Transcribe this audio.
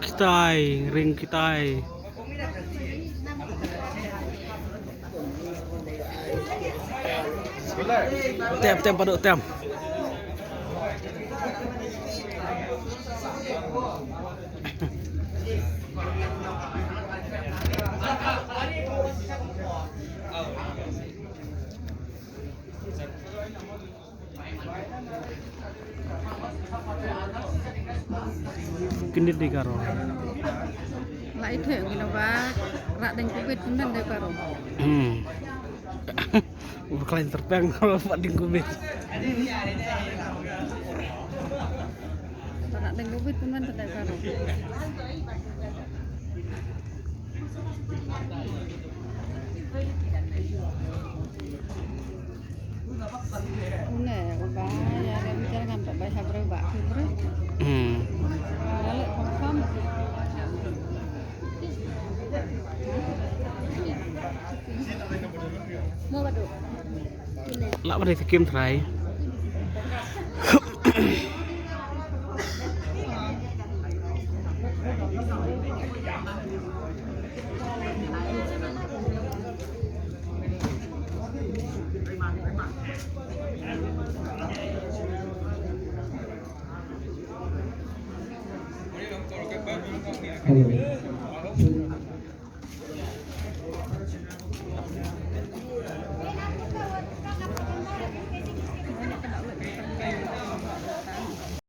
Kitai, ring kitai. Tem paduk tem. Kini di karo. Lah itu yang gila pak, rak dan kubit bener deh karo. Kalian terpeng kalau pak di kubit. Rak dan kubit bener deh karo. Ini ubah ya dia bicara kan pak baca berubah kubit. Lalu confirm. Mau badu. Lak pada game try. Halo.